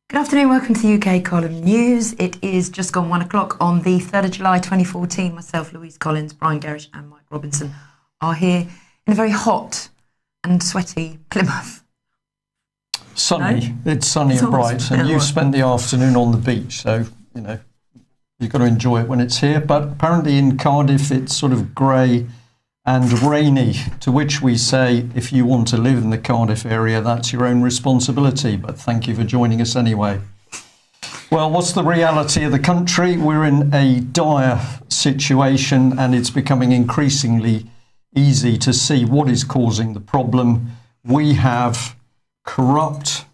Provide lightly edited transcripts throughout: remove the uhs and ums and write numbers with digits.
Good afternoon, welcome to the UK Column News. It is just gone 1 o'clock on the 3rd of July 2014. Myself, Louise Collins, Brian Gerrish and Mike Robinson are here in a very hot and sweaty Plymouth. Sunny. No? It's sunny and bright, and you've spent the afternoon on the beach, so, you know, you've got to enjoy it when it's here. But apparently in Cardiff it's sort of grey and rainy, to which we say, if you want to live in the Cardiff area, that's your own responsibility. But thank you for joining us anyway. Well, what's the reality of the country? We're in a dire situation, and it's becoming increasingly easy to see what is causing the problem. We have corrupt,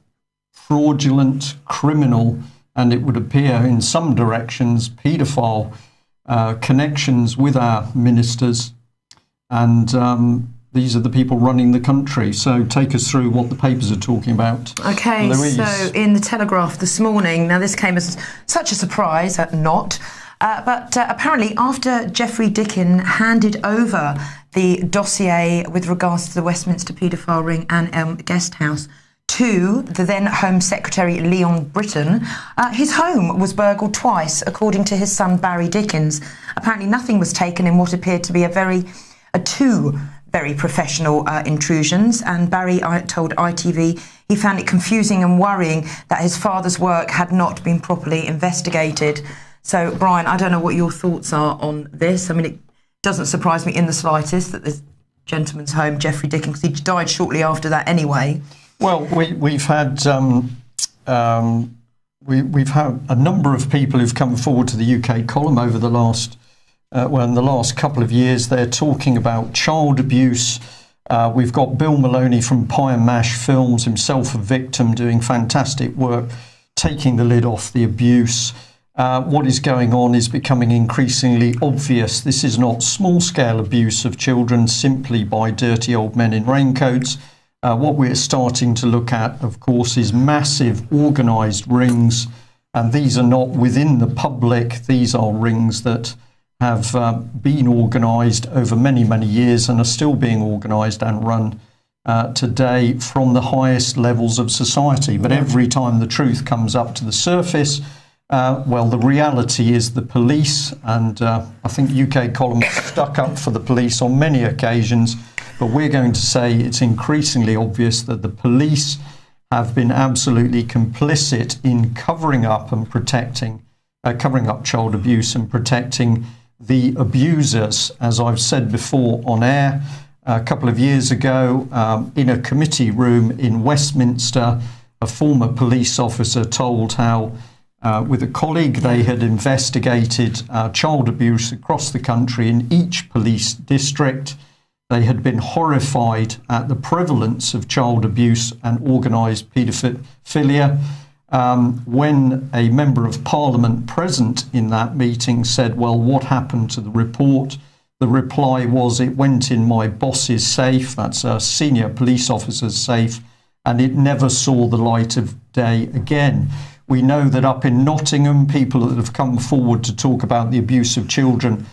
fraudulent, criminal, and it would appear in some directions, paedophile connections with our ministers. And these are the people running the country. So take us through what the papers are talking about. OK, Louise. So in the Telegraph this morning, now this came as such a surprise, but apparently after Geoffrey Dickin handed over the dossier with regards to the Westminster paedophile ring and Elm Guest House to the then Home Secretary Leon Britton, his home was burgled twice, according to his son Barry Dickens. Apparently nothing was taken in what appeared to be two very professional intrusions, and Barry told ITV he found it confusing and worrying that his father's work had not been properly investigated. So, Brian, I don't know what your thoughts are on this. I mean, it doesn't surprise me in the slightest that this gentleman's home, Geoffrey Dickens, he died shortly after that anyway. Well, we've had we've had a number of people who've come forward to the UK column over the last in the last couple of years. They're talking about child abuse. We've got Bill Maloney from Pie and Mash Films, himself a victim, doing fantastic work, taking the lid off the abuse. What is going on is becoming increasingly obvious. This is not small-scale abuse of children simply by dirty old men in raincoats. What we're starting to look at, of course, is massive organised rings, and these are not within the public. These are rings that have been organised over many, many years and are still being organised and run today from the highest levels of society. But every time the truth comes up to the surface, the reality is the police, and I think UK column stuck up for the police on many occasions, but we're going to say it's increasingly obvious that the police have been absolutely complicit in covering up child abuse and protecting the abusers. As I've said before on air, a couple of years ago, in a committee room in Westminster, a former police officer told how, with a colleague, they had investigated child abuse across the country in each police district. They had been horrified at the prevalence of child abuse and organised paedophilia. When a member of Parliament present in that meeting said, well, what happened to the report? The reply was, it went in my boss's safe, that's a senior police officer's safe, and it never saw the light of day again. We know that up in Nottingham, people that have come forward to talk about the abuse of children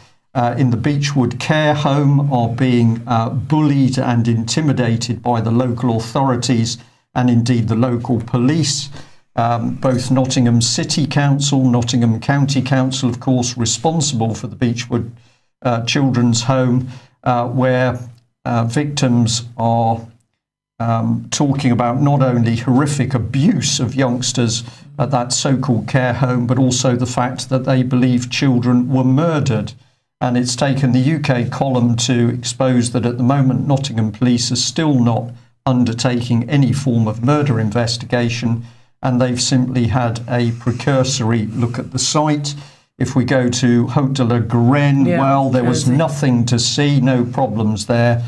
in the Beechwood Care Home are being bullied and intimidated by the local authorities and indeed the local police. Both Nottingham City Council, Nottingham County Council, of course, responsible for the Beechwood Children's Home, where victims are talking about not only horrific abuse of youngsters at that so-called care home, but also the fact that they believe children were murdered. And it's taken the UK column to expose that at the moment Nottingham police are still not undertaking any form of murder investigation, and they've simply had a precursory look at the site. If we go to Haute de la Garenne, there was nothing to see, no problems there.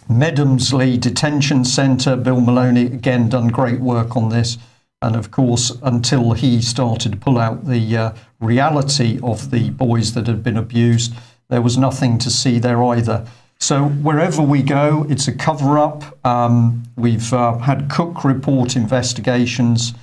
Medhamsley Detention Centre, Bill Maloney, again, done great work on this. And of course, until he started to pull out the reality of the boys that had been abused, there was nothing to see there either. So wherever we go, it's a cover-up. We've had Cook report investigations.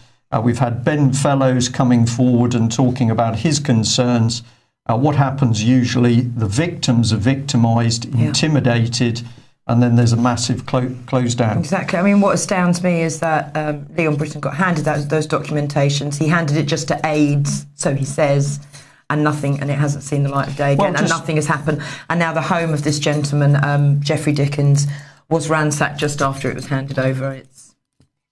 We've had Ben Fellows coming forward and talking about his concerns. What happens usually, the victims are victimised, intimidated, and then there's a massive close down. Exactly. I mean, what astounds me is that Leon Brittan got handed those documentations. He handed it just to aides, so he says, and it hasn't seen the light of day again, and nothing has happened. And now the home of this gentleman, Geoffrey Dickens, was ransacked just after it was handed over. It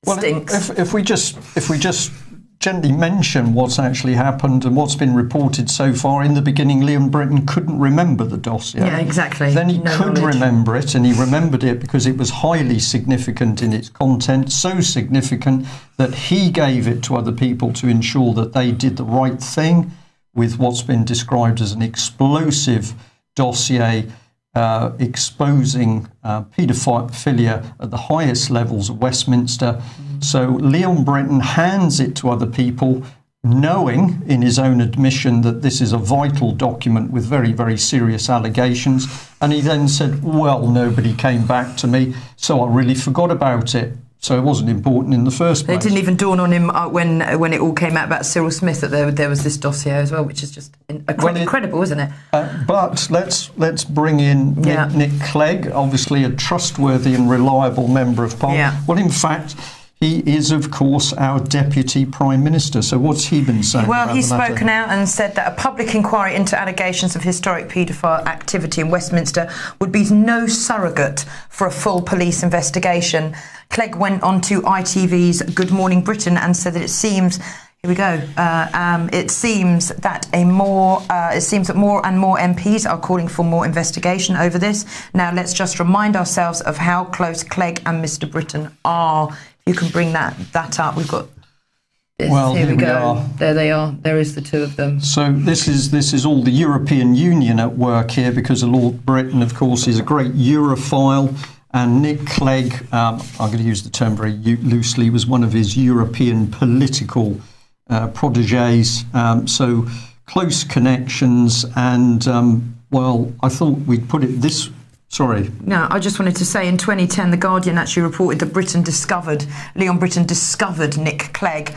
stinks. If we just gently mention what's actually happened and what's been reported so far, in the beginning, Leon Brittan couldn't remember the dossier. Yeah, exactly. Then he could remember it, and he remembered it because it was highly significant in its content, so significant that he gave it to other people to ensure that they did the right thing with what's been described as an explosive dossier exposing paedophilia at the highest levels of Westminster. So Leon Brittan hands it to other people, knowing in his own admission that this is a vital document with very, very serious allegations. And he then said, well, nobody came back to me, so I really forgot about it. So it wasn't important in the first place. It didn't even dawn on him when it all came out about Cyril Smith that there was this dossier as well, which is just incredible, isn't it? But let's bring in Nick Clegg, obviously a trustworthy and reliable member of Parliament. Yeah. Well, in fact, he is, of course, our Deputy Prime Minister. So what's he been saying? Well, about he's the matter? spoken out and said that a public inquiry into allegations of historic paedophile activity in Westminster would be no surrogate for a full police investigation. Clegg went on to ITV's Good Morning Britain and said that it seems... Here we go. It seems that more and more MPs are calling for more investigation over this. Now, let's just remind ourselves of how close Clegg and Mr. Brittan are. You can bring that up. We've got this. Well, here we go. There they are. There is the two of them. So this is all the European Union at work here, because Lord Brittan, of course, is a great Europhile, and Nick Clegg, I'm going to use the term very loosely, was one of his European political protégés. So close connections, and well, I thought we'd put it this. Sorry. No, I just wanted to say in 2010, The Guardian actually reported that Leon Brittan discovered Nick Clegg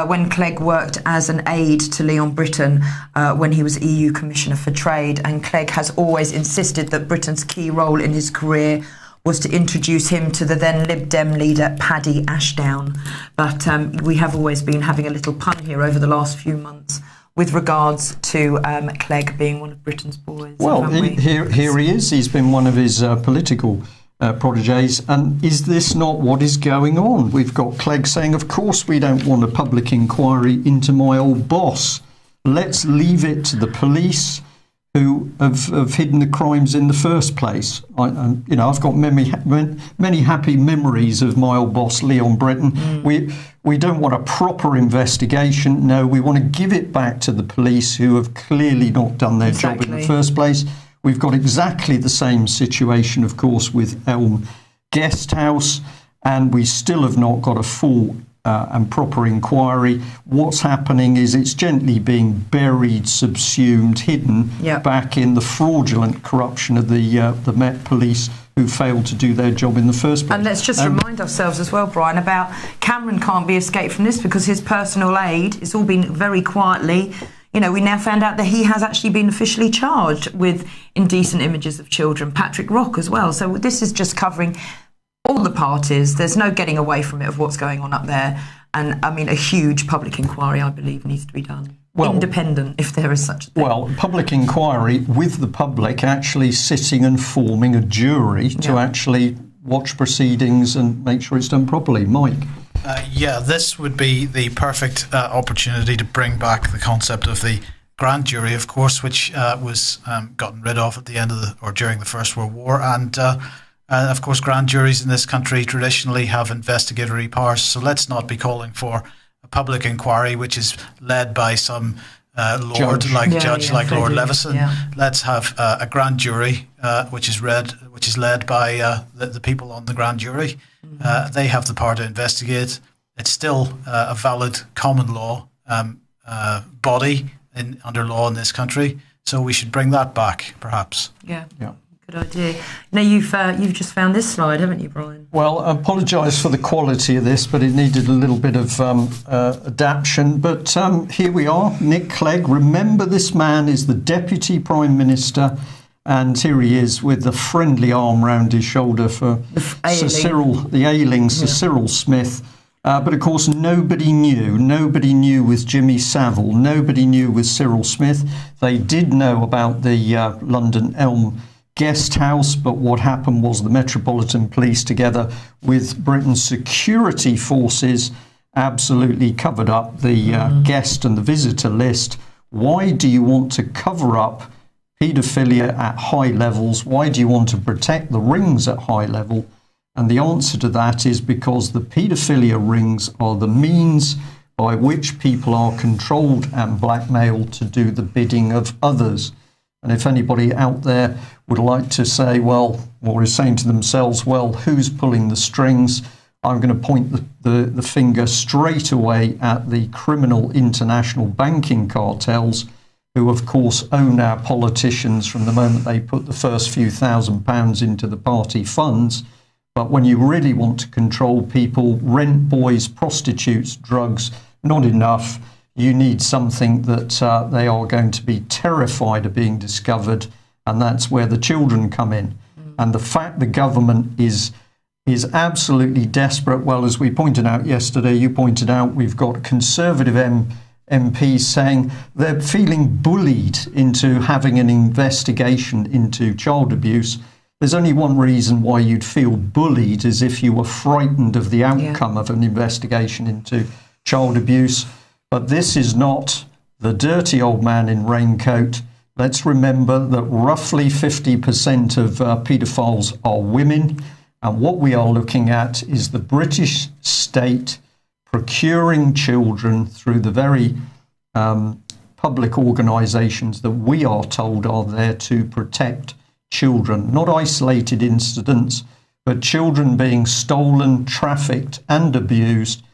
when Clegg worked as an aide to Leon Brittan when he was EU Commissioner for Trade. And Clegg has always insisted that Brittan's key role in his career was to introduce him to the then Lib Dem leader, Paddy Ashdown. But we have always been having a little pun here over the last few months with regards to Clegg being one of Britain's boys. Well, here he is. He's been one of his political protégés. And is this not what is going on? We've got Clegg saying, of course we don't want a public inquiry into my old boss. Let's leave it to the police who have hidden the crimes in the first place. I've got many happy memories of my old boss, Leon Brittan. We don't want a proper investigation. No, we want to give it back to the police, who have clearly not done their job in the first place. We've got exactly the same situation, of course, with Elm Guesthouse, and we still have not got a full and proper inquiry. What's happening is it's gently being buried, subsumed, hidden back in the fraudulent corruption of the Met Police, who failed to do their job in the first place. And let's just remind ourselves as well, Brian, about Cameron can't be escaped from this because his personal aide, it's all been very quietly. We now found out that he has actually been officially charged with indecent images of children, Patrick Rock as well. So this is just covering all the parties. There's no getting away from it, of what's going on up there. And, I mean, a huge public inquiry, I believe, needs to be done. Well, independent, if there is such a thing. Well, public inquiry with the public actually sitting and forming a jury to actually watch proceedings and make sure it's done properly. Mike? This would be the perfect opportunity to bring back the concept of the grand jury, of course, which was gotten rid of at the end of during the First World War. And of course, grand juries in this country traditionally have investigatory powers. So let's not be calling for a public inquiry, which is led by some judge like Lord Leveson. Yeah. Let's have a grand jury, which is led by the people on the grand jury. Mm-hmm. They have the power to investigate. It's still a valid common law body under law in this country. So we should bring that back, perhaps. Yeah. Good idea. Now, you've just found this slide, haven't you, Brian? Well, I apologise for the quality of this, but it needed a little bit of adaptation. But here we are, Nick Clegg. Remember, this man is the Deputy Prime Minister, And here he is with the friendly arm round his shoulder for Sir Cyril Smith. But of course, nobody knew with Jimmy Savile, nobody knew with Cyril Smith. They did know about the London Elm Guest House, but what happened was the Metropolitan Police, together with Britain's security forces, absolutely covered up the guest and the visitor list. Why do you want to cover up paedophilia at high levels? Why do you want to protect the rings at high level? And the answer to that is because the paedophilia rings are the means by which people are controlled and blackmailed to do the bidding of others. And if anybody out there would like to say, well, or is saying to themselves, well, who's pulling the strings? I'm going to point the finger straight away at the criminal international banking cartels, who of course own our politicians from the moment they put the first few £1,000s into the party funds. But when you really want to control people, rent boys, prostitutes, drugs, not enough. You need something that they are going to be terrified of being discovered, and that's where the children come in. And the fact the government is absolutely desperate. Well, as we pointed out yesterday, you pointed out, we've got Conservative MPs saying they're feeling bullied into having an investigation into child abuse. There's only one reason why you'd feel bullied, is if you were frightened of the outcome of an investigation into child abuse. But this is not the dirty old man in raincoat. Let's remember that roughly 50% of paedophiles are women. And what we are looking at is the British state procuring children through the very public organisations that we are told are there to protect children. Not isolated incidents, but children being stolen, trafficked and abused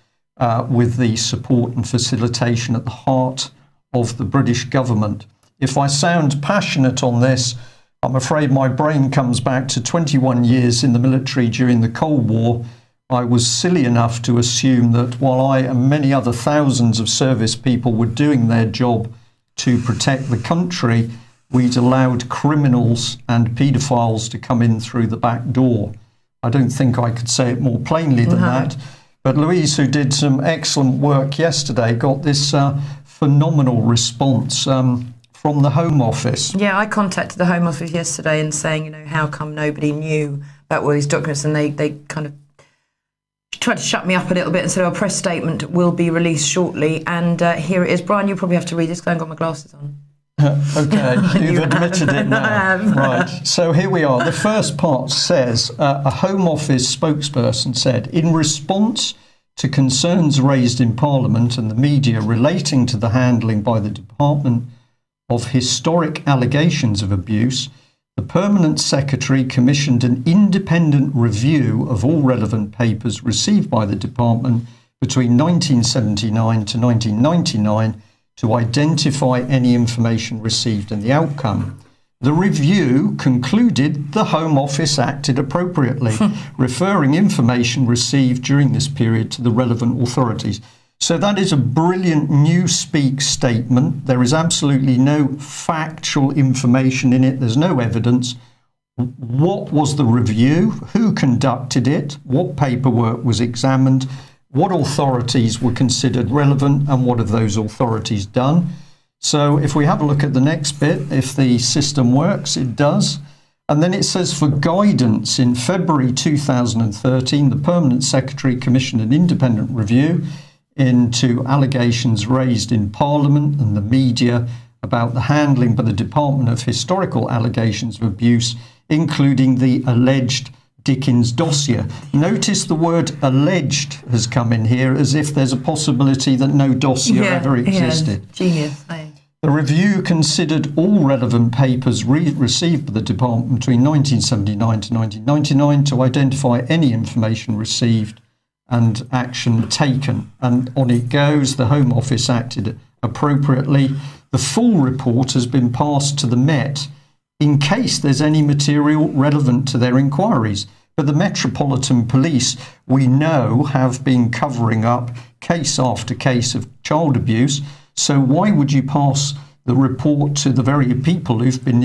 with the support and facilitation at the heart of the British government. If I sound passionate on this, I'm afraid my brain comes back to 21 years in the military during the Cold War. I was silly enough to assume that while I and many other thousands of service people were doing their job to protect the country, we'd allowed criminals and paedophiles to come in through the back door. I don't think I could say it more plainly than that. But Louise, who did some excellent work yesterday, got this phenomenal response from the Home Office. Yeah, I contacted the Home Office yesterday and saying, how come nobody knew about all these documents? And they kind of tried to shut me up a little bit and said, a press statement will be released shortly. And here it is. Brian, you'll probably have to read this because I haven't got my glasses on. Okay, you've admitted it now. I have. Right, so here we are. The first part says, a Home Office spokesperson said, in response to concerns raised in Parliament and the media relating to the handling by the Department of historic allegations of abuse, the Permanent Secretary commissioned an independent review of all relevant papers received by the Department between 1979 to 1999 to identify any information received and the outcome. The review concluded the Home Office acted appropriately, referring information received during this period to the relevant authorities. So that is a brilliant Newspeak statement. There is absolutely no factual information in it. There's no evidence. What was the review? Who conducted it? What paperwork was examined? What authorities were considered relevant, and what have those authorities done? So if we have a look at the next bit, if the system works, it does. And then it says, for guidance, in February 2013, the Permanent Secretary commissioned an independent review into allegations raised in Parliament and the media about the handling by the Department of Historical allegations of abuse, including the alleged Dickens dossier. Notice the word alleged has come in here, as if there's a possibility that no dossier ever existed. Yeah, genius. The review considered all relevant papers received by the department between 1979 to 1999 to identify any information received and action taken. And on it goes. The Home Office acted appropriately. The full report has been passed to the Met in case there's any material relevant to their inquiries. But the Metropolitan Police, we know, have been covering up case after case of child abuse. So why would you pass the report to the very people who've been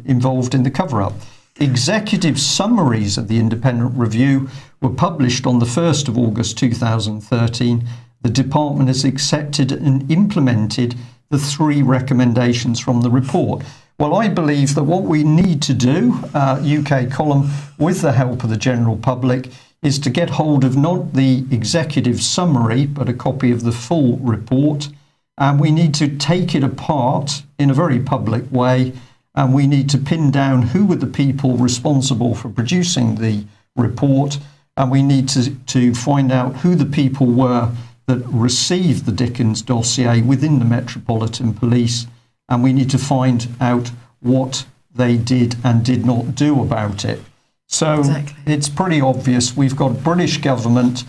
involved in the cover-up. Executive summaries of the independent review were published on the 1st of August 2013. The department has accepted and implemented the 3 recommendations from the report. Well, I believe that what we need to do, UK Column, with the help of the general public, is to get hold of not the executive summary, but a copy of the full report. And we need to take it apart in a very public way. And we need to pin down who were the people responsible for producing the report. And we need to find out who the people were that received the Dickens dossier within the Metropolitan Police. And we need to find out what they did and did not do about it. So It's pretty obvious we've got British government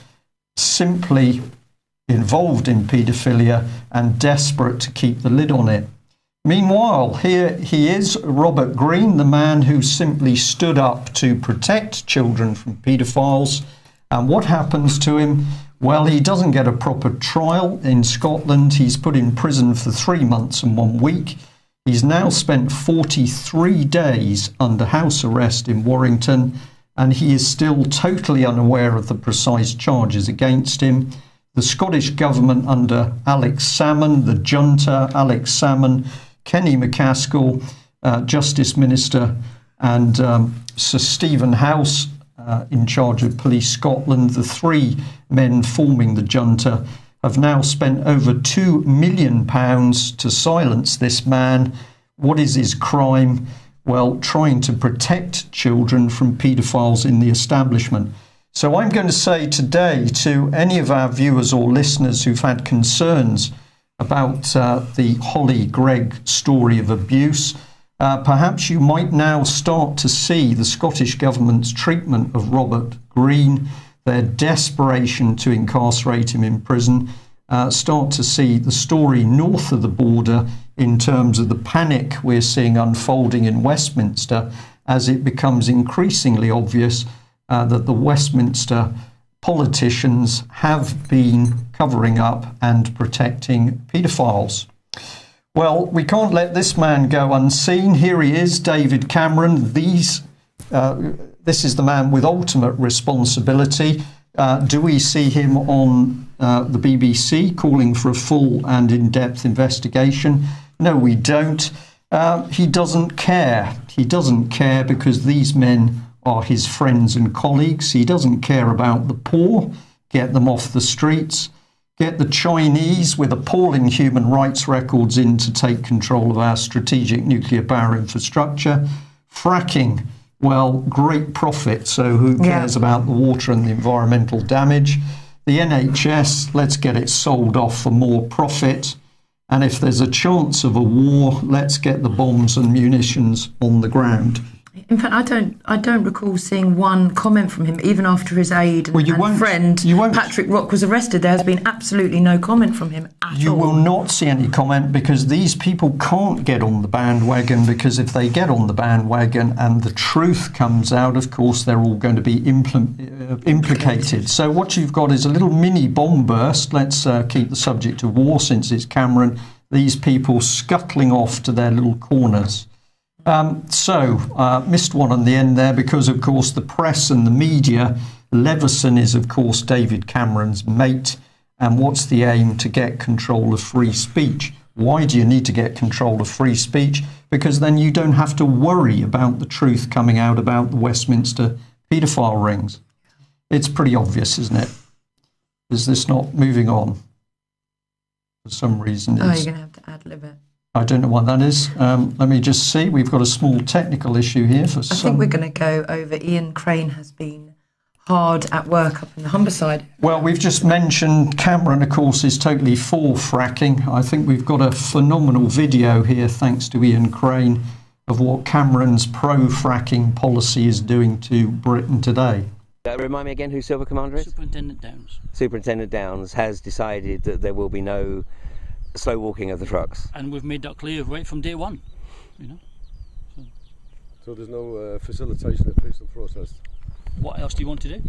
simply involved in paedophilia and desperate to keep the lid on it. Meanwhile, here he is, Robert Greene, the man who simply stood up to protect children from paedophiles. And what happens to him? Well, he doesn't get a proper trial in Scotland. He's put in prison for 3 months and 1 week. He's now spent 43 days under house arrest in Warrington, and he is still totally unaware of the precise charges against him. The Scottish government under Alex Salmond, the junta, Alex Salmond, Kenny MacAskill, Justice Minister, and Sir Stephen House, in charge of Police Scotland, the 3 men forming the junta, have now spent over £2 million to silence this man. What is his crime? Well, trying to protect children from paedophiles in the establishment. So I'm going to say today to any of our viewers or listeners who've had concerns about the Holly Gregg story of abuse, perhaps you might now start to see the Scottish Government's treatment of Robert Greene, their desperation to incarcerate him in prison, start to see the story north of the border in terms of the panic we're seeing unfolding in Westminster as it becomes increasingly obvious that the Westminster politicians have been covering up and protecting paedophiles. Well, we can't let this man go unseen. Here he is, David Cameron. This is the man with ultimate responsibility. Do we see him on the BBC calling for a full and in-depth investigation? No, we don't. He doesn't care. He doesn't care because these men are his friends and colleagues. He doesn't care about the poor, get them off the streets, get the Chinese with appalling human rights records in to take control of our strategic nuclear power infrastructure. Fracking, well, great profit, so who cares about the water and the environmental damage? The NHS, let's get it sold off for more profit. And if there's a chance of a war, let's get the bombs and munitions on the ground. In fact, I don't recall seeing one comment from him, even after his aide and friend Patrick Rock was arrested. There has been absolutely no comment from him at all. You will not see any comment because these people can't get on the bandwagon, because if they get on the bandwagon and the truth comes out, of course, they're all going to be implicated. So what you've got is a little mini bomb burst. Let's keep the subject of war since it's Cameron. These people scuttling off to their little corners. Missed one on the end there because, of course, the press and the media, Leveson is, of course, David Cameron's mate. And what's the aim? To get control of free speech. Why do you need to get control of free speech? Because then you don't have to worry about the truth coming out about the Westminster paedophile rings. It's pretty obvious, isn't it? Is this not moving on? For some reason. Oh, you're going to have to ad-lib it. I don't know what that is. Let me just see. We've got a small technical issue here. I think we're going to go over. Ian Crane has been hard at work up in the Humberside. Well, we've just mentioned Cameron, of course, is totally for fracking. I think we've got a phenomenal video here, thanks to Ian Crane, of what Cameron's pro-fracking policy is doing to Britain today. Remind me again who Silver Commander is? Superintendent Downs. Superintendent Downs has decided that there will be no slow walking of the trucks. And we've made that clear right from day one, you know. So there's no facilitation of peaceful protest? What else do you want to do?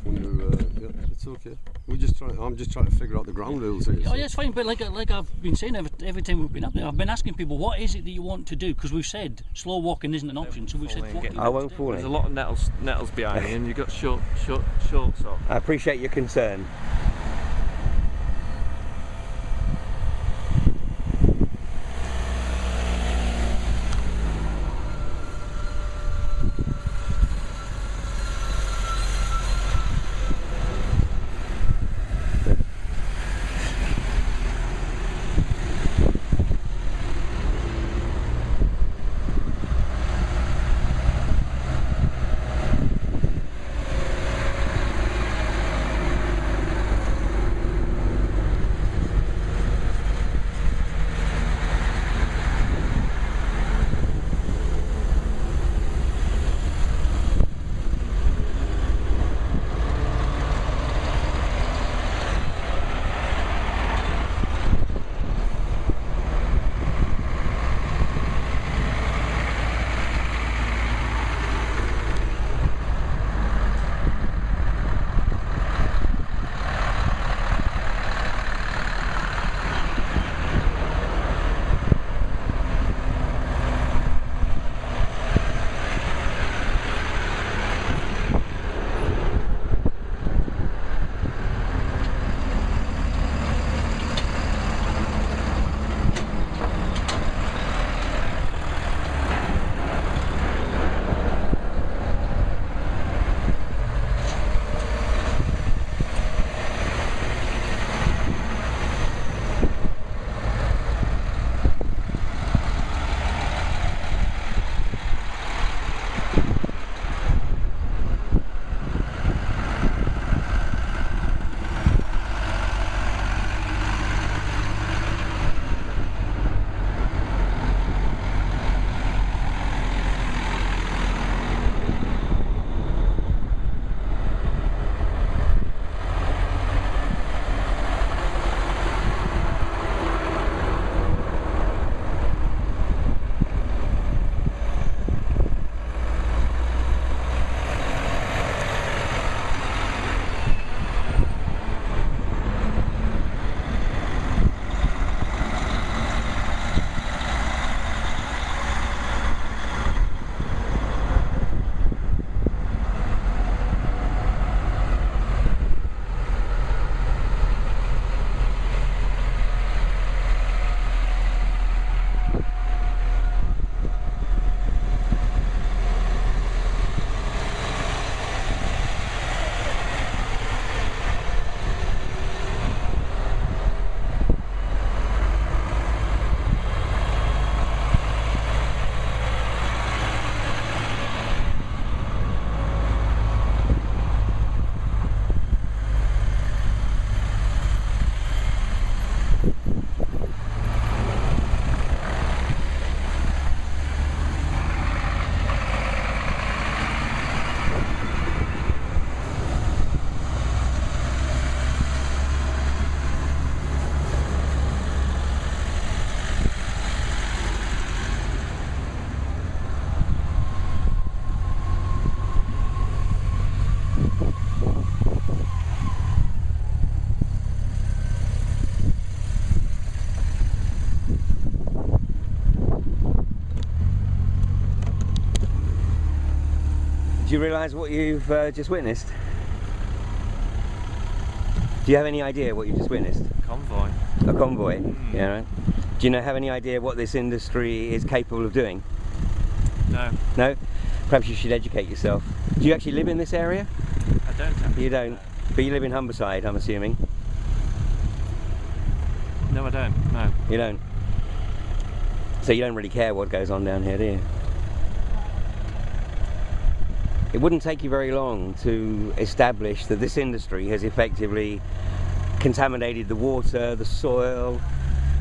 It's okay. I'm just trying to figure out the ground rules here. Oh, yeah, it's fine. But like I've been saying every time we've been up there, I've been asking people, what is it that you want to do? Because we've said slow walking isn't an option. So we've said, what do you I want won't to do? fall There's a in. lot of nettles behind you, and you've got shorts on. I appreciate your concern. Do you realise what you've just witnessed? Do you have any idea what you've just witnessed? Convoy. A convoy? Yeah, right. Do you have any idea what this industry is capable of doing? No. No? Perhaps you should educate yourself. Do you actually live in this area? I don't actually. You don't? But you live in Humberside, I'm assuming? No, I don't. No. You don't? So you don't really care what goes on down here, do you? It wouldn't take you very long to establish that this industry has effectively contaminated the water, the soil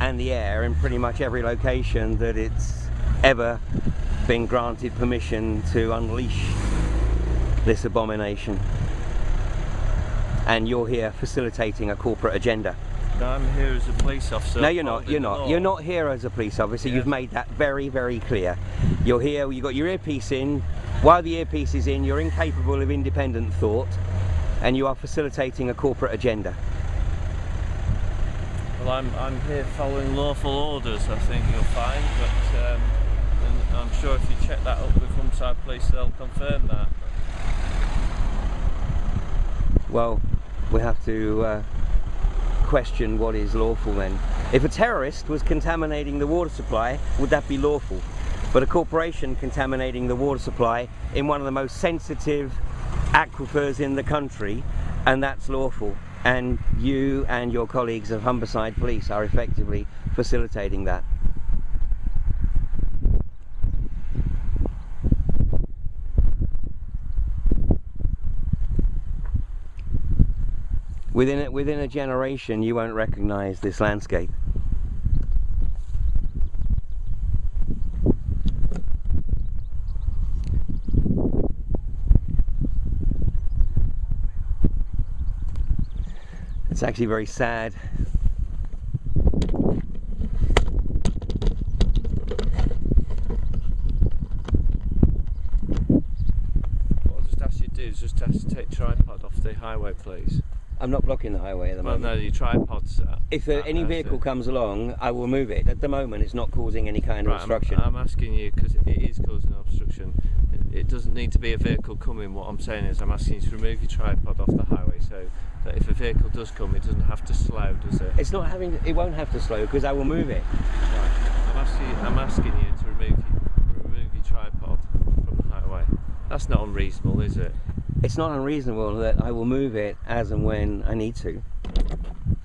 and the air in pretty much every location that it's ever been granted permission to unleash this abomination. And you're here facilitating a corporate agenda. No, I'm here as a police officer. No, you're not. You're not. You're not here as a police officer. Yeah. You've made that very, very clear. You're here. You've got your earpiece in. While the earpiece is in, you're incapable of independent thought. and you are facilitating a corporate agenda. Well, I'm here following lawful orders, I think you'll find, but and I'm sure if you check that up with Humberside Police, they'll confirm that. Well, we have to question what is lawful then. If a terrorist was contaminating the water supply, would that be lawful? But a corporation contaminating the water supply in one of the most sensitive aquifers in the country, and that's lawful. And you and your colleagues of Humberside Police are effectively facilitating that. Within a generation, you won't recognise this landscape. It's actually very sad. What I'll just ask you to do is just ask to take tripod off the highway, please. I'm not blocking the highway at the moment. Well, no, your tripod's If any vehicle comes along, I will move it. At the moment, it's not causing any kind of obstruction. I'm asking you because it is causing obstruction. It doesn't need to be a vehicle coming. What I'm saying is I'm asking you to remove your tripod off the highway so that if a vehicle does come, it doesn't have to slow, does it? It's not having. It won't have to slow because I will move it. Right. I'm asking you to remove your tripod from the highway. That's not unreasonable, is it? It's not unreasonable that I will move it as and when I need to.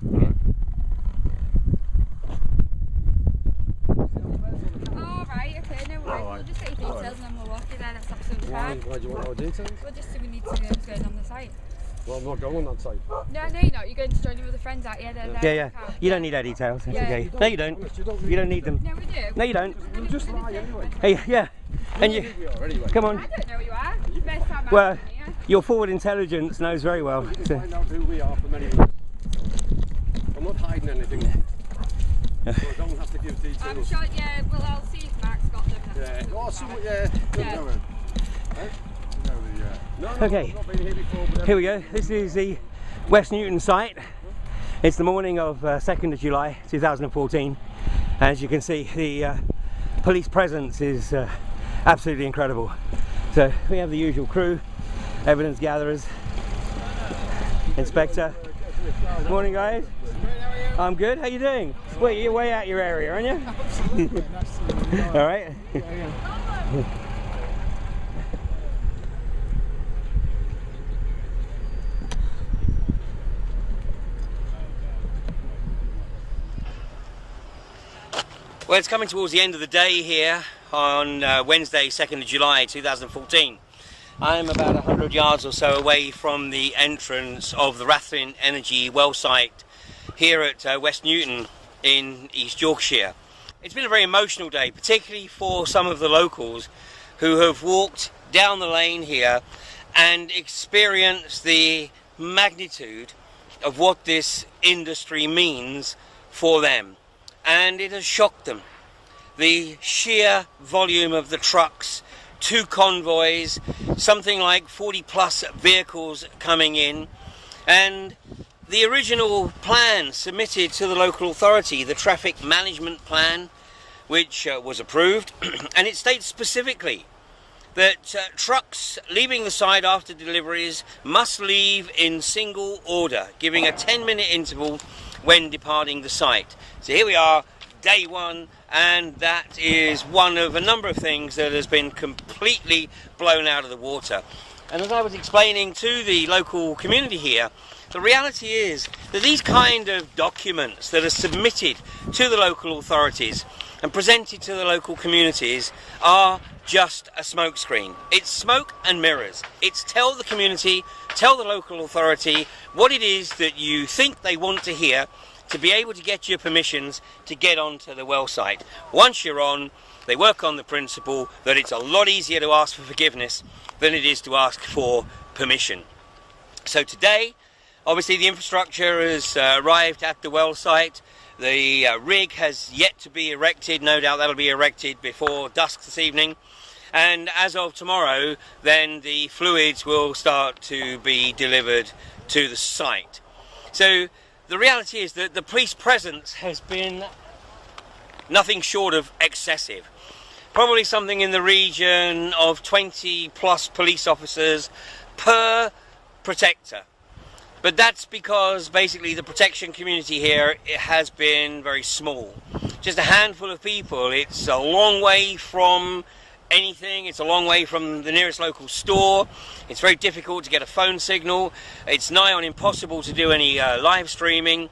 Right. Oh, right, okay, no worries. We'll just get your details and then we'll walk you there, that's absolutely fine. Why do you want our details? Well, just so we need to know what's going on the site. Well, I'm not going on that site. No, you're not. You're going to join your other friends out here. Yeah. You don't need our details. That's okay. No, you don't. You don't need them. No, we do. No, you don't. You'll just lie anyway. Hey, yeah. And you. Anyway. Come on. I don't know who you are. First time Well, out here. your forward intelligence knows very well. You'll find out who we are from anywhere. I'm not hiding anything. So I don't have to give details. I'm sure, yeah, well, I'll see if Mark's got them. Yeah. Oh, so, yeah. No, Okay. I've not been here before, but Here we go. This is the West Newton site. It's the morning of 2nd of July 2014. As you can see, the police presence is absolutely incredible. So we have the usual crew, evidence gatherers, inspector. Morning, guys. I'm good. How you doing? Wait, you're way out your area, aren't you? Absolutely. Nice to meet you. All right. Well, it's coming towards the end of the day here on Wednesday, 2nd of July 2014. I'm about 100 yards or so away from the entrance of the Rathlin Energy well site here at West Newton in East Yorkshire. It's been a very emotional day, particularly for some of the locals who have walked down the lane here and experienced the magnitude of what this industry means for them. And it has shocked them. The sheer volume of the trucks, 2 convoys, something like 40 plus vehicles coming in, and the original plan submitted to the local authority, the traffic management plan, which was approved, and it states specifically that trucks leaving the site after deliveries must leave in single order, giving a 10-minute interval when departing the site. So here we are, day one, and that is one of a number of things that has been completely blown out of the water. And as I was explaining to the local community here, the reality is that these kind of documents that are submitted to the local authorities and presented to the local communities are just a smokescreen. It's smoke and mirrors. It's tell the community, tell the local authority what it is that you think they want to hear to be able to get your permissions to get onto the well site. Once you're on, they work on the principle that it's a lot easier to ask for forgiveness than it is to ask for permission. So today, obviously the infrastructure has arrived at the well site. The rig has yet to be erected. No doubt that'll be erected before dusk this evening. And as of tomorrow, then the fluids will start to be delivered to the site. So the reality is that the police presence has been nothing short of excessive. Probably something in the region of 20 plus police officers per protector. But that's because basically the protection community here, it has been very small. Just a handful of people. It's a long way from anything. It's a long way from the nearest local store. It's very difficult to get a phone signal. It's nigh on impossible to do any live streaming.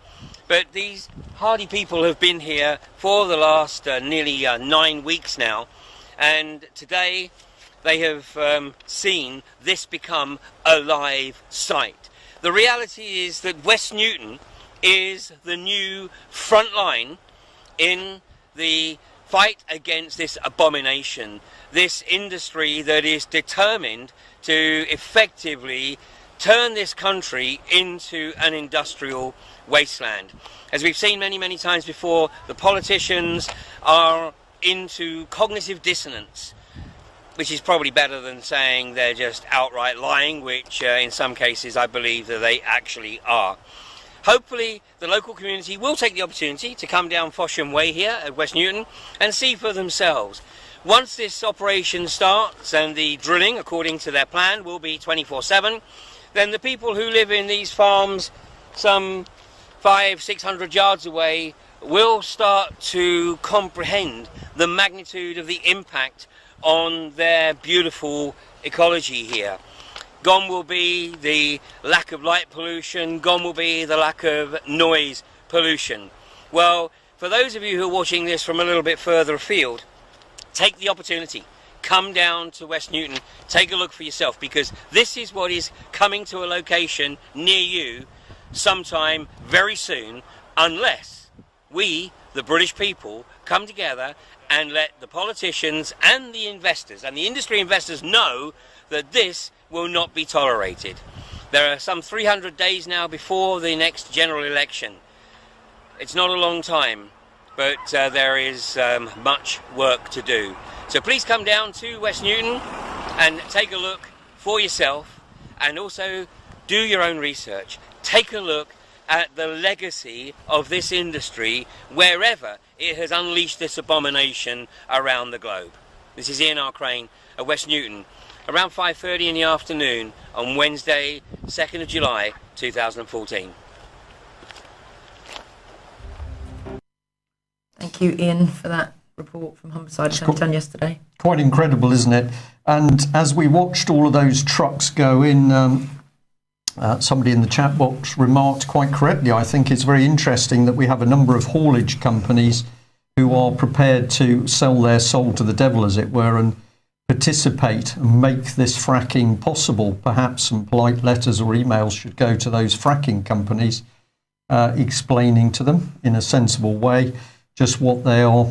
But these hardy people have been here for the last nearly 9 weeks now. And today they have seen this become a live site. The reality is that West Newton is the new front line in the fight against this abomination, this industry that is determined to effectively turn this country into an industrial wasteland. As we've seen many, many times before, the politicians are into cognitive dissonance, which is probably better than saying they're just outright lying, which in some cases I believe that they actually are. Hopefully the local community will take the opportunity to come down Fosham Way here at West Newton and see for themselves. Once this operation starts, and the drilling according to their plan will be 24/7, then the people who live in these farms some 500-600 yards away will start to comprehend the magnitude of the impact on their beautiful ecology here. Gone will be the lack of light pollution, gone will be the lack of noise pollution. Well, for those of you who are watching this from a little bit further afield, take the opportunity. Come down to West Newton, take a look for yourself, because this is what is coming to a location near you sometime very soon, unless we, the British people, come together and let the politicians and the investors and the industry investors know that this will not be tolerated. There are some 300 days now before the next general election. It's not a long time, but there is much work to do. So please come down to West Newton and take a look for yourself, and also do your own research. Take a look at the legacy of this industry wherever it has unleashed this abomination around the globe. This is Ian R. Crane at West Newton, around 5:30 in the afternoon on Wednesday, 2nd of July 2014. Thank you, Ian, for that report from Humberside County Town yesterday. Quite incredible, isn't it? And as we watched all of those trucks go in, somebody in the chat box remarked quite correctly, I think it's very interesting that we have a number of haulage companies who are prepared to sell their soul to the devil, as it were, and participate and make this fracking possible. Perhaps some polite letters or emails should go to those fracking companies, explaining to them in a sensible way just what they are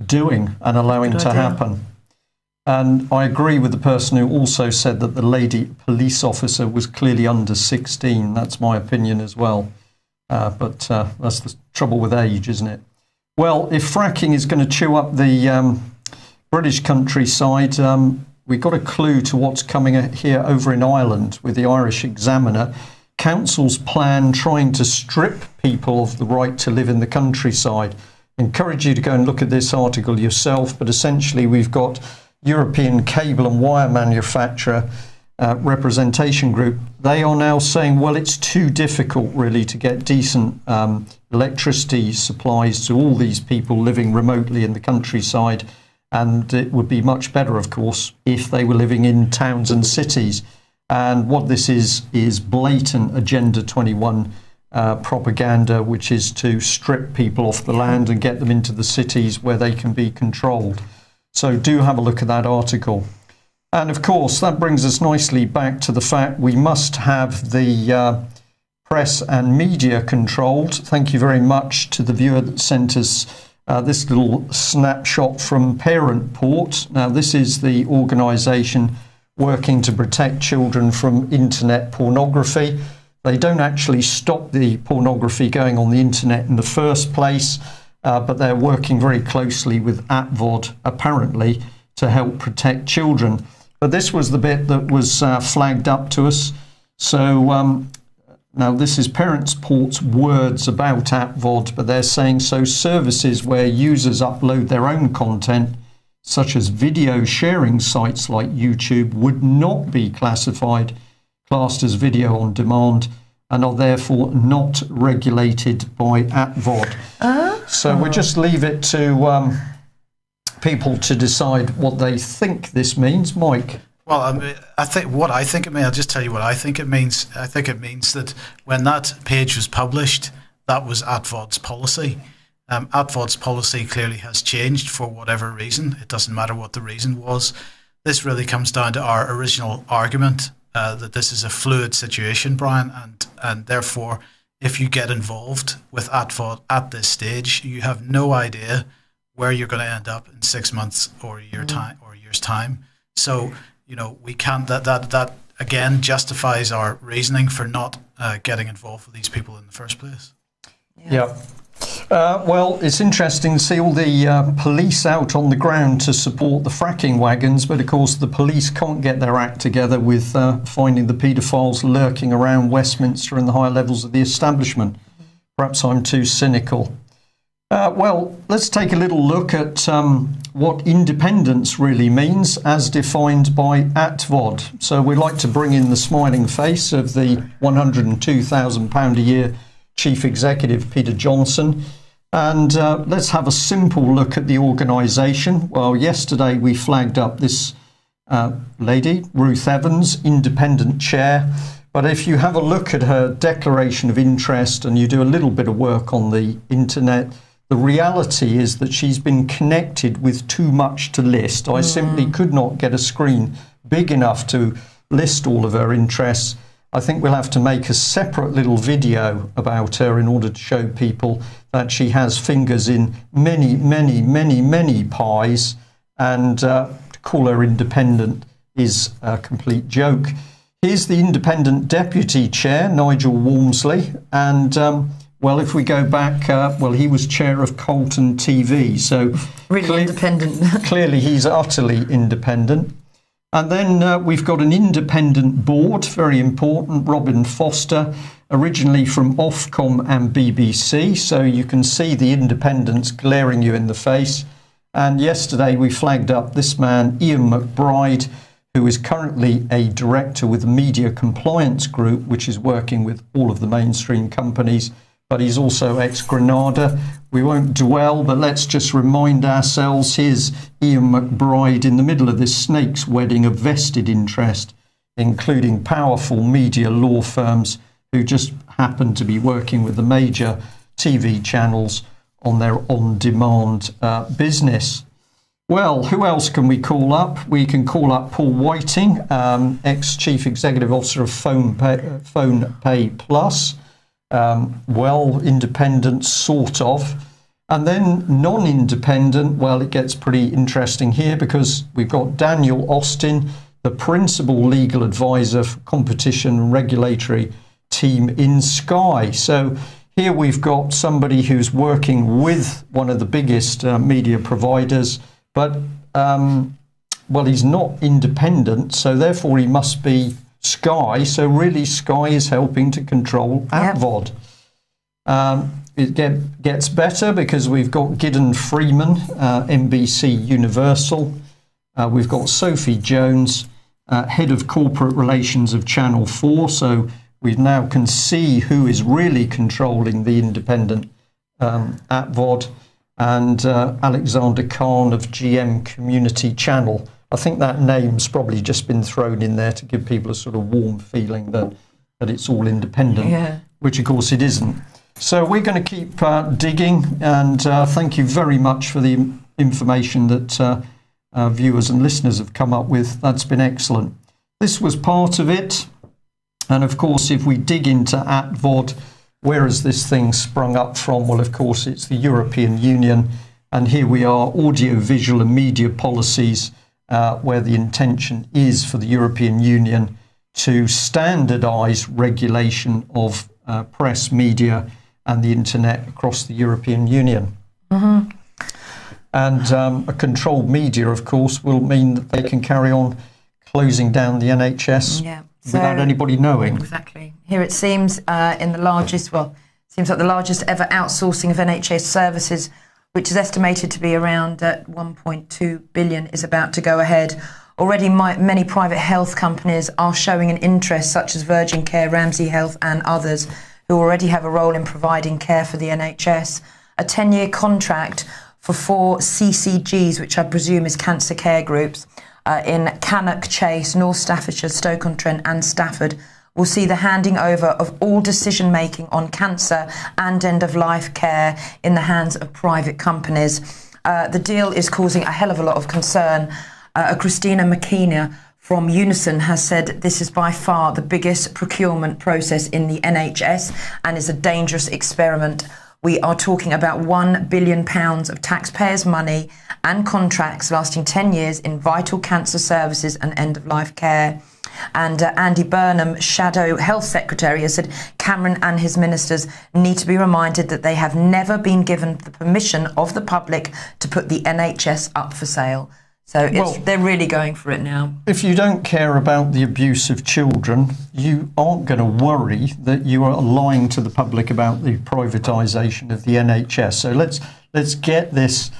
doing and allowing to happen. And I agree with the person who also said that the lady police officer was clearly under 16. That's my opinion as well. But that's the trouble with age, isn't it? Well, if fracking is going to chew up the British countryside, we got a clue to what's coming here over in Ireland with the Irish Examiner. Council's plan trying to strip people of the right to live in the countryside. Encourage you to go and look at this article yourself, but essentially we've got European cable and wire manufacturer representation group. They are now saying, well, it's too difficult really to get decent electricity supplies to all these people living remotely in the countryside, and it would be much better, of course, if they were living in towns and cities. And what this is blatant Agenda 21 propaganda, which is to strip people off the land and get them into the cities where they can be controlled. So do have a look at that article. And of course, that brings us nicely back to the fact we must have the press and media controlled. Thank you very much to the viewer that sent us this little snapshot from Parentport. Now, this is the organisation working to protect children from internet pornography. They don't actually stop the pornography going on the internet in the first place, but they're working very closely with AppVod, apparently, to help protect children. But this was the bit that was flagged up to us. So now this is Parents Port's words about ATVOD, but they're saying so services where users upload their own content, such as video sharing sites like YouTube, would not be classed as video on demand and are therefore not regulated by ATVOD. So we'll just leave it to people to decide what they think this means. Mike? Well, I think it means, I'll just tell you what I think it means. I think it means that when that page was published, that was ATVOD's policy. ATVOD's policy clearly has changed for whatever reason. It doesn't matter what the reason was. This really comes down to our original argument that this is a fluid situation, Brian, and therefore, if you get involved with ATVOD at this stage, you have no idea where you're going to end up in 6 months or a year's time. So, we can't. That again justifies our reasoning for not getting involved with these people in the first place. Yeah. Well, it's interesting to see all the police out on the ground to support the fracking wagons, but of course the police can't get their act together with finding the paedophiles lurking around Westminster and the higher levels of the establishment. Perhaps I'm too cynical. Well, let's take a little look at what independence really means as defined by ATVOD. So we'd like to bring in the smiling face of the £102,000 a year Chief Executive, Peter Johnson. And let's have a simple look at the organisation. Well, yesterday we flagged up this lady, Ruth Evans, independent chair. But if you have a look at her declaration of interest and you do a little bit of work on the internet, the reality is that she's been connected with too much to list. I simply could not get a screen big enough to list all of her interests. I think we'll have to make a separate little video about her in order to show people that she has fingers in many, many, many, many pies, and to call her independent is a complete joke. Here's the independent deputy chair, Nigel Walmsley, and well, if we go back, he was chair of Colton TV, so really independent. Clearly he's utterly independent. And then we've got an independent board, very important, Robin Foster, originally from Ofcom and BBC, so you can see the independence glaring you in the face. And yesterday we flagged up this man, Ian McBride, who is currently a director with the Media Compliance Group, which is working with all of the mainstream companies, but he's also ex-Granada. We won't dwell, but let's just remind ourselves, here's Ian McBride in the middle of this snake's wedding of vested interest, including powerful media law firms who just happen to be working with the major TV channels on their on-demand business. Well, who else can we call up? We can call up Paul Whiting, ex-Chief Executive Officer of PhonePay Plus. Independent, sort of. And then non-independent, well, it gets pretty interesting here because we've got Daniel Austin, the principal legal advisor for competition and regulatory team in Sky. So here we've got somebody who's working with one of the biggest media providers, but, he's not independent, so therefore he must be Sky. So really Sky is helping to control ATVOD. It gets better because we've got Gideon Freeman, NBC Universal. We've got Sophie Jones, Head of Corporate Relations of Channel 4. So we now can see who is really controlling the independent ATVOD. And Alexander Khan of GM Community Channel. I think that name's probably just been thrown in there to give people a sort of warm feeling that it's all independent, which of course it isn't. So we're going to keep digging, and thank you very much for the information that viewers and listeners have come up with. That's been excellent. This was part of it. And of course, if we dig into ATVOD, where has this thing sprung up from? Well, of course, it's the European Union. And here we are, audio-visual and media policies, where the intention is for the European Union to standardise regulation of press, media and the internet across the European Union. And a controlled media, of course, will mean that they can carry on closing down the NHS without anybody knowing. Exactly. Here it seems in the largest, seems like the largest ever outsourcing of NHS services, which is estimated to be around 1.2 billion, is about to go ahead. Already many private health companies are showing an interest, such as Virgin Care, Ramsay Health and others, who already have a role in providing care for the NHS. A 10-year contract for 4 CCGs, which I presume is cancer care groups, in Cannock Chase, North Staffordshire, Stoke-on-Trent and Stafford, will see the handing over of all decision-making on cancer and end-of-life care in the hands of private companies. The deal is causing a hell of a lot of concern. Christina McKenna from Unison has said this is by far the biggest procurement process in the NHS and is a dangerous experiment. We are talking about £1 billion of taxpayers' money and contracts lasting 10 years in vital cancer services and end-of-life care. And Andy Burnham, Shadow Health Secretary, has said Cameron and his ministers need to be reminded that they have never been given the permission of the public to put the NHS up for sale. So they're really going for it now. If you don't care about the abuse of children, you aren't going to worry that you are lying to the public about the privatisation of the NHS. So let's get this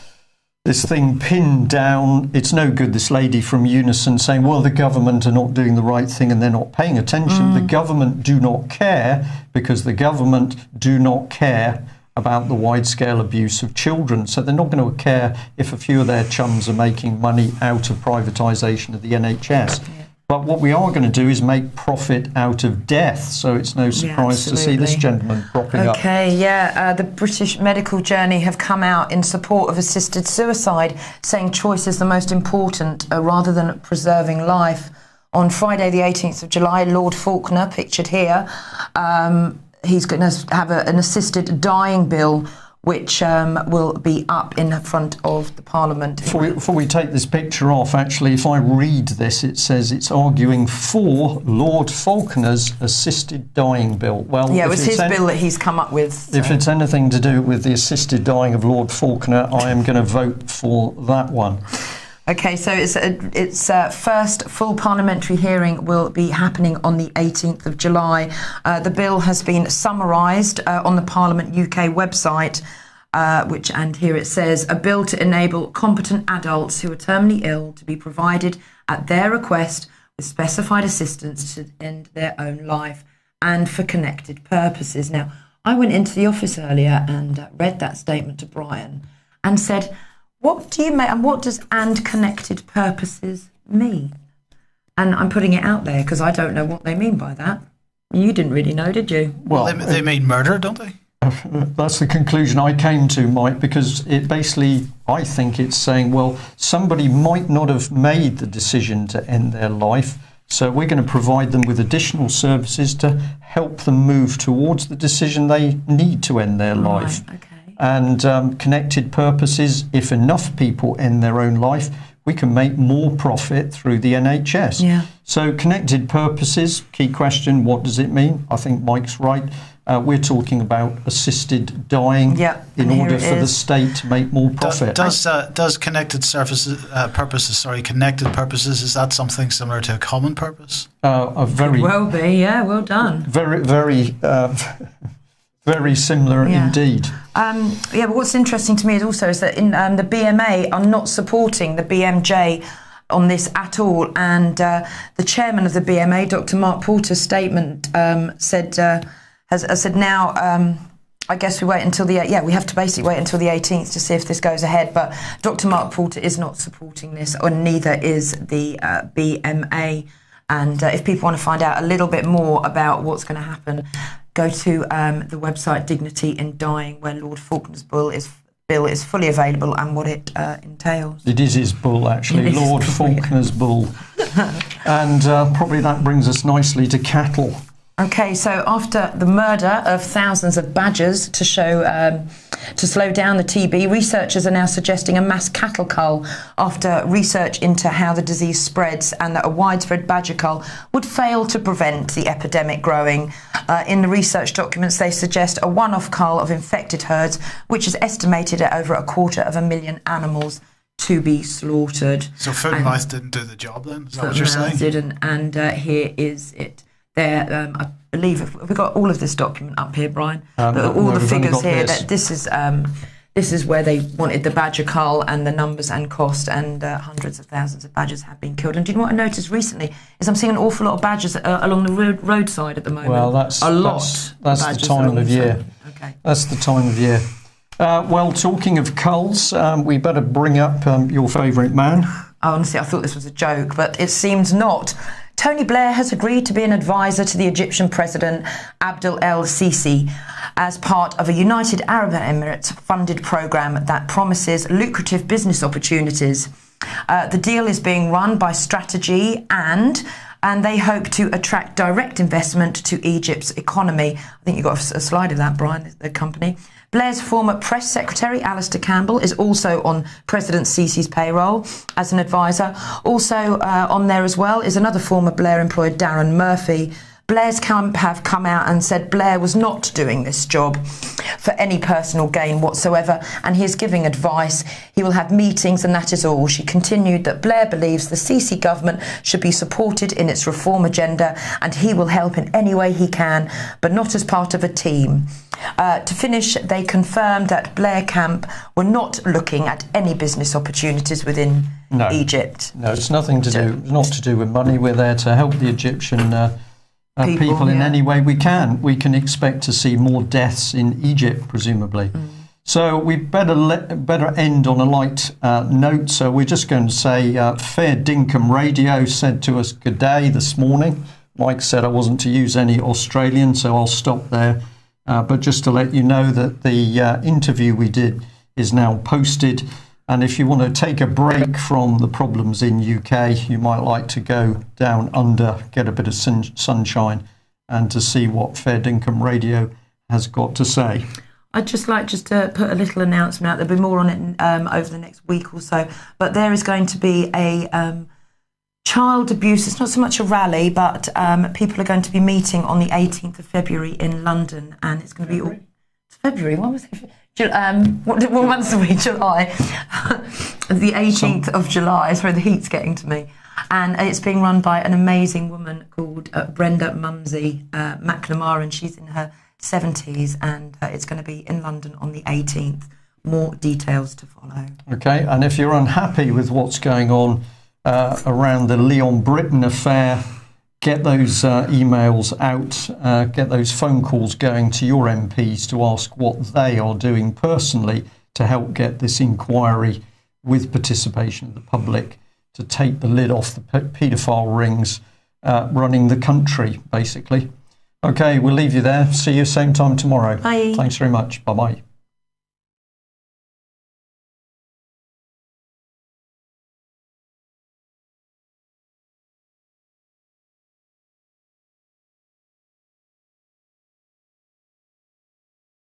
thing pinned down. It's no good, this lady from Unison saying, well, the government are not doing the right thing and they're not paying attention. The government do not care because the government do not care about the wide-scale abuse of children. So they're not going to care if a few of their chums are making money out of privatisation of the NHS. Yeah. But what we are going to do is make profit out of death. So it's no surprise to see this gentleman propping up. The British Medical Journey have come out in support of assisted suicide, saying choice is the most important rather than preserving life. On Friday, the 18th of July, Lord Faulkner, pictured here, he's going to have an assisted dying bill, which will be up in front of the Parliament. Before we take this picture off, actually, if I read this, it says it's arguing for Lord Faulkner's assisted dying bill. Well, yeah, it was his bill that he's come up with. So. If it's anything to do with the assisted dying of Lord Faulkner, I am going to vote for that one. OK, so its first full parliamentary hearing will be happening on the 18th of July. The bill has been summarised on the Parliament UK website, and here it says, a bill to enable competent adults who are terminally ill to be provided at their request with specified assistance to end their own life and for connected purposes. Now, I went into the office earlier and read that statement to Brian and said, what do you make, and what does "and connected purposes" mean? And I'm putting it out there because I don't know what they mean by that. You didn't really know, did you? Well, they mean murder, don't they? That's the conclusion I came to, Mike, because it basically, I think it's saying, well, somebody might not have made the decision to end their life, so we're going to provide them with additional services to help them move towards the decision they need to end their life. Okay. And connected purposes, if enough people end their own life, we can make more profit through the NHS. Yeah. So connected purposes, key question, what does it mean? I think Mike's right. We're talking about assisted dying in order for the state to make more profit. Does connected purposes, is that something similar to a common purpose? Very well be, yeah, well done. Very similar indeed. But what's interesting to me is that the BMA are not supporting the BMJ on this at all. And the chairman of the BMA, Dr. Mark Porter's statement has said now, I guess we wait until we have to basically wait until the 18th to see if this goes ahead. But Dr. Mark Porter is not supporting this, or neither is the BMA. And if people want to find out a little bit more about what's going to happen, go to the website Dignity in Dying, where Lord Faulkner's bill is fully available and what it entails. It is his bull, actually, Lord Faulkner's bull. And probably that brings us nicely to cattle. OK, so after the murder of thousands of badgers to show To slow down the TB, researchers are now suggesting a mass cattle cull after research into how the disease spreads, and that a widespread badger cull would fail to prevent the epidemic growing. In the research documents, they suggest a one-off cull of infected herds, which is estimated at over 250,000 animals to be slaughtered. So Foot and Mouth didn't do the job then? Is that what you're saying? Didn't, and here is it. There, I believe we've got all of this document up here, Brian. All the figures here. That this is where they wanted the badger cull, and the numbers and cost, and hundreds of thousands of badgers have been killed. And do you know what I noticed recently is I'm seeing an awful lot of badgers along the roadside at the moment. Well, that's the time of year. Okay. That's the time of year. Well, talking of culls, we better bring up your favourite man. Honestly, I thought this was a joke, but it seems not. Tony Blair has agreed to be an advisor to the Egyptian President Abdel El-Sisi as part of a United Arab Emirates funded programme that promises lucrative business opportunities. The deal is being run by Strategy and they hope to attract direct investment to Egypt's economy. I think you've got a slide of that, Brian, the company. Blair's former press secretary, Alistair Campbell, is also on President Sisi's payroll as an advisor. Also on there as well is another former Blair employee, Darren Murphy. Blair's camp have come out and said Blair was not doing this job for any personal gain whatsoever, and he is giving advice. He will have meetings, and that is all. She continued that Blair believes the Sisi government should be supported in its reform agenda, and he will help in any way he can, but not as part of a team. To finish, they confirmed that Blair camp were not looking at any business opportunities within Egypt. No, it's nothing to do, not to do with money. We're there to help the Egyptian people in any way we can. We can expect to see more deaths in Egypt, presumably. So we better end on a light note. So we're just going to say Fair Dinkum Radio said to us good day this morning. Mike said I wasn't to use any Australian, so I'll stop there. But just to let you know that the interview we did is now posted. And if you want to take a break from the problems in UK, you might like to go down under, get a bit of sunshine, and to see what Fair Dinkum Radio has got to say. I'd just like to put a little announcement out. There'll be more on it over the next week or so. But there is going to be a child abuse. It's not so much a rally, but people are going to be meeting on the 18th of February in London, and it's going to be all February. What was it? What month are we? July. The 18th of July. Sorry, the heat's getting to me. And it's being run by an amazing woman called Brenda Mumsey McNamara, and she's in her 70s, and it's going to be in London on the 18th. More details to follow. Okay, and if you're unhappy with what's going on around the Leon Britton affair, get those emails out, get those phone calls going to your MPs to ask what they are doing personally to help get this inquiry with participation of the public to take the lid off the paedophile rings running the country, basically. Okay, we'll leave you there. See you same time tomorrow. Bye. Thanks very much. Bye-bye.